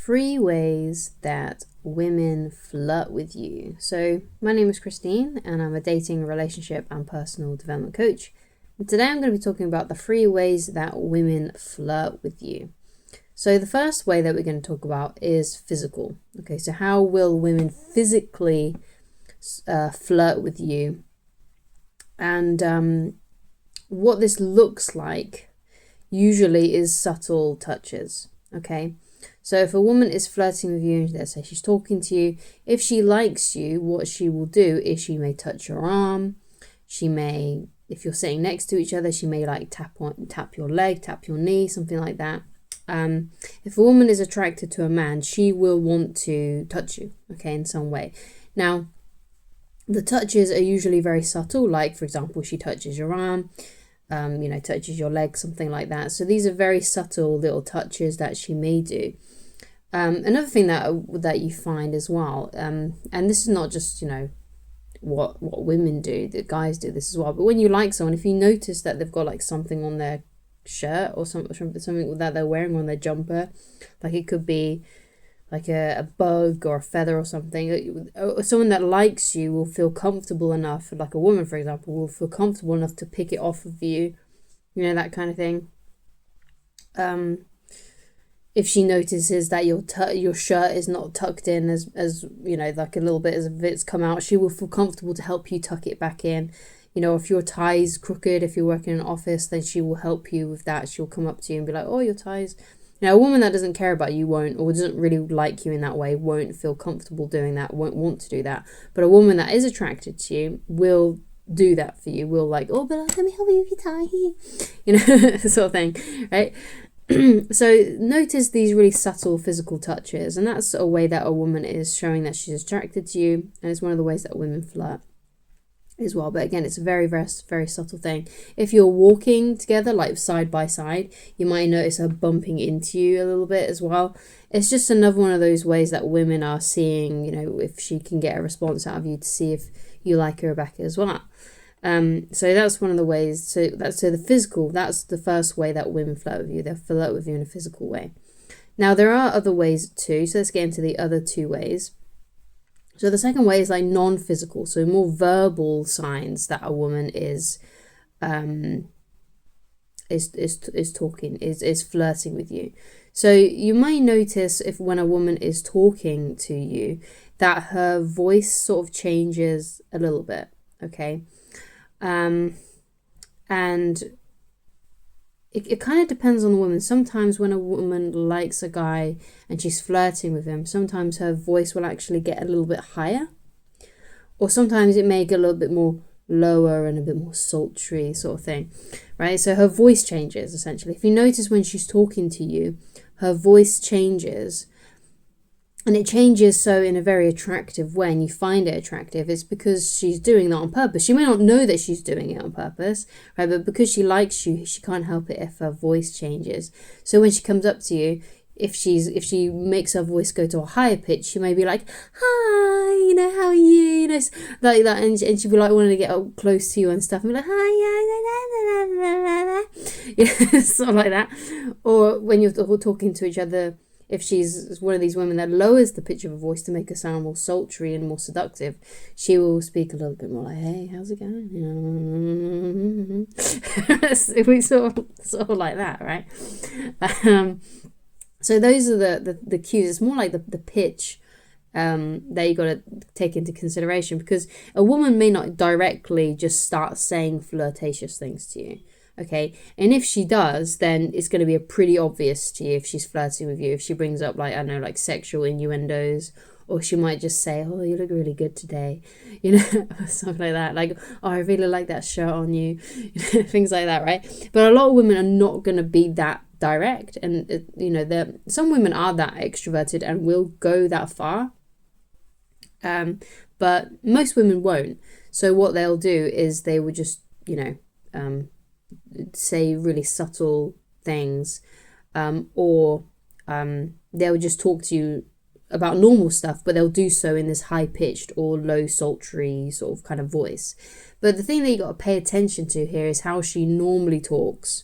3 ways that women flirt with you. So my name is Christine and I'm a dating, relationship and personal development coach. And today I'm going to be talking about the 3 ways that women flirt with you. So the first way that we're going to talk about is physical. Okay, so how will women physically flirt with you? And what this looks like usually is subtle touches. Okay, so if a woman is flirting with you, let's say she's talking to you, if she likes you, what she will do is she may touch your arm. She may, if you're sitting next to each other, she may like tap your leg, tap your knee, something like that. If a woman is attracted to a man, she will want to touch you, okay, in some way. Now, the touches are usually very subtle, like, for example, she touches your arm, touches your leg, something like that. So these are very subtle little touches that she may do. Another thing that you find as well, and this is not just, what women do, that guys do this as well, but when you like someone, if you notice that they've got like something on their shirt or something that they're wearing on their jumper, like it could be like a bug or a feather or something, someone that likes you will feel comfortable enough, like a woman for example will feel comfortable enough to pick it off of you, that kind of thing. If she notices that your shirt is not tucked in as like a little bit as if it's come out, she will feel comfortable to help you tuck it back in. If your tie's crooked, if you're working in an office, then she will help you with that. She'll come up to you and be like, oh, your tie's... Now, a woman that doesn't care about you won't, or doesn't really like you in that way, won't feel comfortable doing that, won't want to do that. But a woman that is attracted to you will do that for you, will like, oh, but let me help you with your tie, sort of thing, right? So notice these really subtle physical touches, and that's a way that a woman is showing that she's attracted to you, and it's one of the ways that women flirt as well. But again, it's a very, very, very subtle thing. If you're walking together, like side by side, you might notice her bumping into you a little bit as well. It's just another one of those ways that women are seeing, if she can get a response out of you to see if you like her back as well. So that's one of the ways. So the physical, that's the first way that women flirt with you. They'll flirt with you in a physical way. Now there are other ways too. So let's get into the other 2 ways. So the second way is like non-physical, so more verbal signs that a woman is talking, is flirting with you. So you might notice if when a woman is talking to you that her voice sort of changes a little bit, okay? And it kind of depends on the woman. Sometimes when a woman likes a guy and she's flirting with him, sometimes her voice will actually get a little bit higher, or sometimes it may get a little bit more lower and a bit more sultry sort of thing, right? So her voice changes essentially. If you notice when she's talking to you, her voice changes, and it changes so in a very attractive way, and you find it attractive. It's because she's doing that on purpose. She may not know that she's doing it on purpose, right? But because she likes you, she can't help it if her voice changes. So when she comes up to you, if she makes her voice go to a higher pitch, she may be like, hi, how are you? Like that, and she'll be like wanting to get up close to you and stuff, and be like, hi, yeah, sort of like that. Or when you're talking to each other, if she's one of these women that lowers the pitch of her voice to make her sound more sultry and more seductive, she will speak a little bit more like, hey, how's it going? We sort of like that, right? So those are the cues. It's more like the pitch that you got to take into consideration, because a woman may not directly just start saying flirtatious things to you. Okay, and if she does, then it's going to be pretty obvious to you if she's flirting with you. If she brings up like sexual innuendos, or she might just say, oh, you look really good today, something like that. Like, oh, I really like that shirt on you, things like that, right? But a lot of women are not going to be that direct, and some women are that extroverted and will go that far, but most women won't. So what they'll do is they will just say really subtle things, or they'll just talk to you about normal stuff, but they'll do so in this high-pitched or low sultry sort of kind of voice. But the thing that you got to pay attention to here is how she normally talks,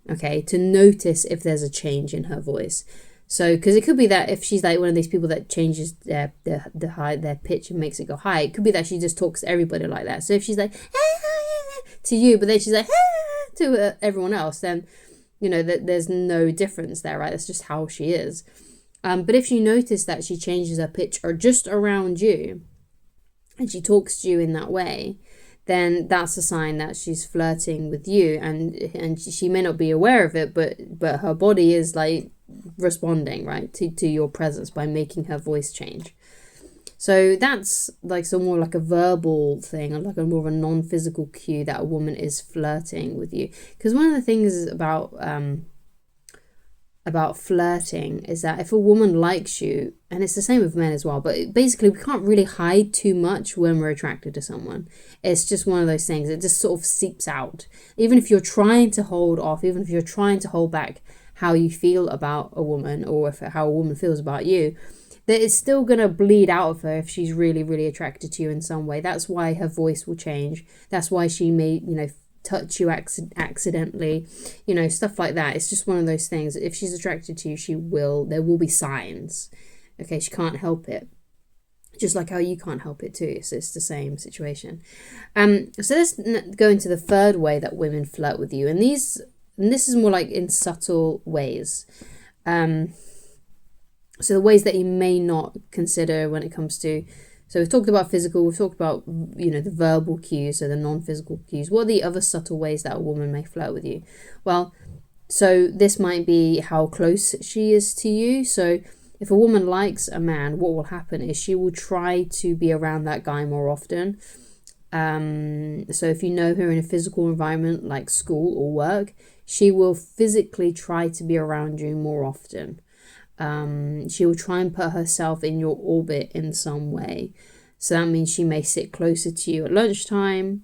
okay, to notice if there's a change in her voice. So, because it could be that if she's like one of these people that changes their pitch and makes it go high, it could be that she just talks to everybody like that. So if she's like to you, but then she's like to everyone else, then that there's no difference there, right? That's just how she is. But if you notice that she changes her pitch or just around you, and she talks to you in that way, then that's a sign that she's flirting with you, and she may not be aware of it, but her body is like responding, right, to your presence by making her voice change. So that's like some more like a verbal thing, or like a more of a non-physical cue that a woman is flirting with you. Because one of the things about flirting is that if a woman likes you, and it's the same with men as well, but basically we can't really hide too much when we're attracted to someone. It's just one of those things. It just sort of seeps out. Even if you're trying to hold off, even if you're trying to hold back how you feel about a woman, or how a woman feels about you, that it's still going to bleed out of her if she's really, really attracted to you in some way. That's why her voice will change. That's why she may, touch you accidentally, stuff like that. It's just one of those things. If she's attracted to you, there will be signs. Okay, she can't help it. Just like how you can't help it too. So it's the same situation. So let's go into the third way that women flirt with you. And this is more like in subtle ways. So the ways that you may not consider when it comes to, so we've talked about physical, we've talked about, the verbal cues, so the non-physical cues. What are the other subtle ways that a woman may flirt with you? Well, so this might be how close she is to you. So if a woman likes a man, what will happen is she will try to be around that guy more often. So if you know her in a physical environment like school or work, she will physically try to be around you more often. She will try and put herself in your orbit in some way. So that means she may sit closer to you at lunchtime.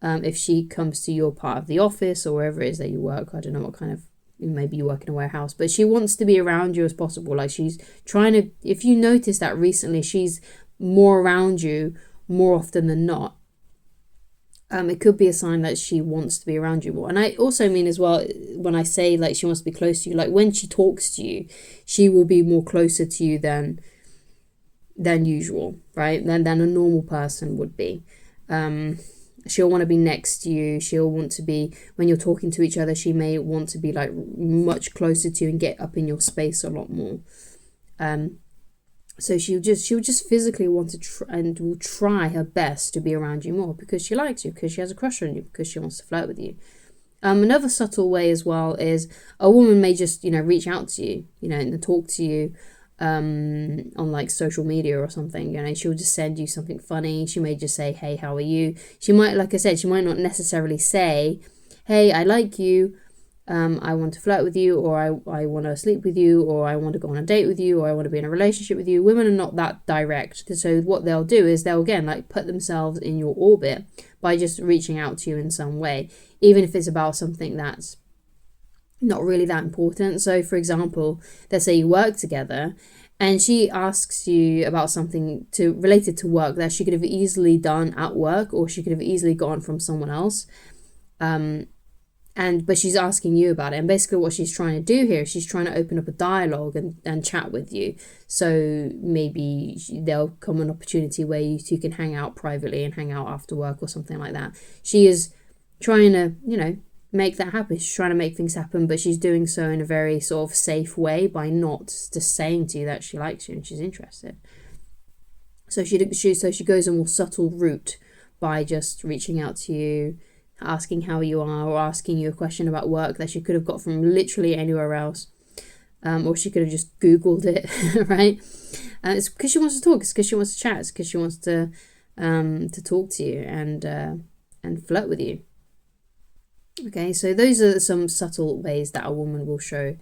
If she comes to your part of the office or wherever it is that you work, I don't know what kind of, maybe you work in a warehouse, but she wants to be around you as possible. Like she's trying to, if you notice that recently she's more around you more often than not, it could be a sign that she wants to be around you more. And I also mean as well, when I say like she wants to be close to you, like when she talks to you, she will be more closer to you than usual, right? Than a normal person would be. She'll want to be next to you. She'll want to be, when you're talking to each other, she may want to be like much closer to you and get up in your space a lot more. So she'll just physically want to and will try her best to be around you more because she likes you, because she has a crush on you, because she wants to flirt with you. Another subtle way as well is a woman may just, reach out to you, and talk to you on like social media or something. She'll just send you something funny. She may just say, hey, how are you? She might, like I said, she might not necessarily say, hey, I like you. I want to flirt with you, or I want to sleep with you, or I want to go on a date with you, or I want to be in a relationship with you. Women are not that direct. So what they'll do is they'll, again, like put themselves in your orbit by just reaching out to you in some way, even if it's about something that's not really that important. So for example, let's say you work together and she asks you about something related to work that she could have easily done at work, or she could have easily gotten from someone else. But she's asking you about it, and basically what she's trying to do here is she's trying to open up a dialogue and chat with you. So maybe there'll come an opportunity where you two can hang out privately and hang out after work or something like that. She is trying to, make that happen. She's trying to make things happen, but she's doing so in a very sort of safe way by not just saying to you that she likes you and she's interested. So she goes a more subtle route by just reaching out to you, asking how you are, or asking you a question about work that she could have got from literally anywhere else, or she could have just Googled it, right? It's because she wants to talk. It's because she wants to chat. It's because she wants to talk to you and flirt with you. Okay, so those are some subtle ways that a woman will show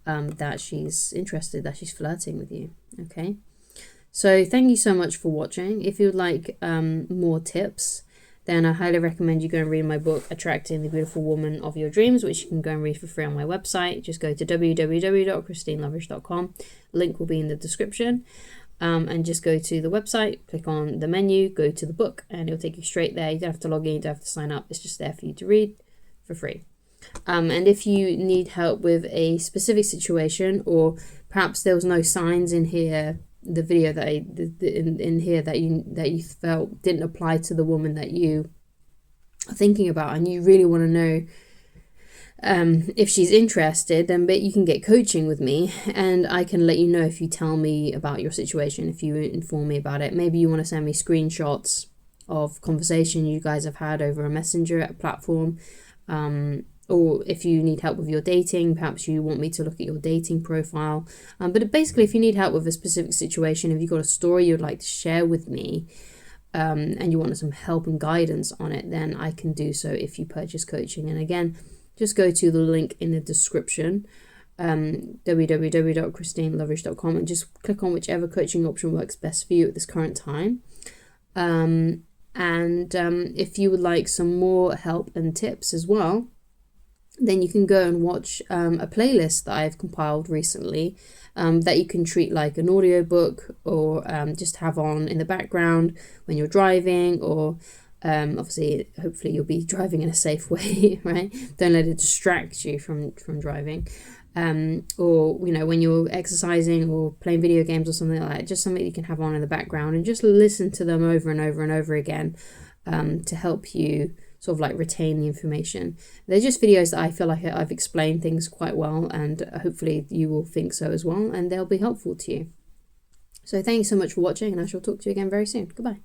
that she's interested, that she's flirting with you. Okay, so thank you so much for watching. If you'd like more tips, then I highly recommend you go and read my book, Attracting the Beautiful Woman of Your Dreams, which you can go and read for free on my website. Just go to www.christineloverish.com. Link will be in the description. And just go to the website, click on the menu, go to the book, and it'll take you straight there. You don't have to log in, you don't have to sign up. It's just there for you to read for free. And if you need help with a specific situation, or perhaps there was no signs in here, the video that in here that you felt didn't apply to the woman that you are thinking about, and you really want to know if she's interested, then you can get coaching with me, and I can let you know if you tell me about your situation, if you inform me about it. Maybe you want to send me screenshots of conversation you guys have had over a messenger platform, or if you need help with your dating, perhaps you want me to look at your dating profile. But basically, if you need help with a specific situation, if you've got a story you'd like to share with me, and you want some help and guidance on it, then I can do so if you purchase coaching. And again, just go to the link in the description, www.christineloverish.com, and just click on whichever coaching option works best for you at this current time. If you would like some more help and tips as well, then you can go and watch a playlist that I've compiled recently, that you can treat like an audiobook, or just have on in the background when you're driving, or obviously, hopefully you'll be driving in a safe way, right? Don't let it distract you from driving. Or, when you're exercising or playing video games or something like that, just something you can have on in the background and just listen to them over and over and over again, to help you sort of like retain the information. They're just videos that I feel like I've explained things quite well, and hopefully you will think so as well, and they'll be helpful to you. So thanks so much for watching, and I shall talk to you again very soon. Goodbye.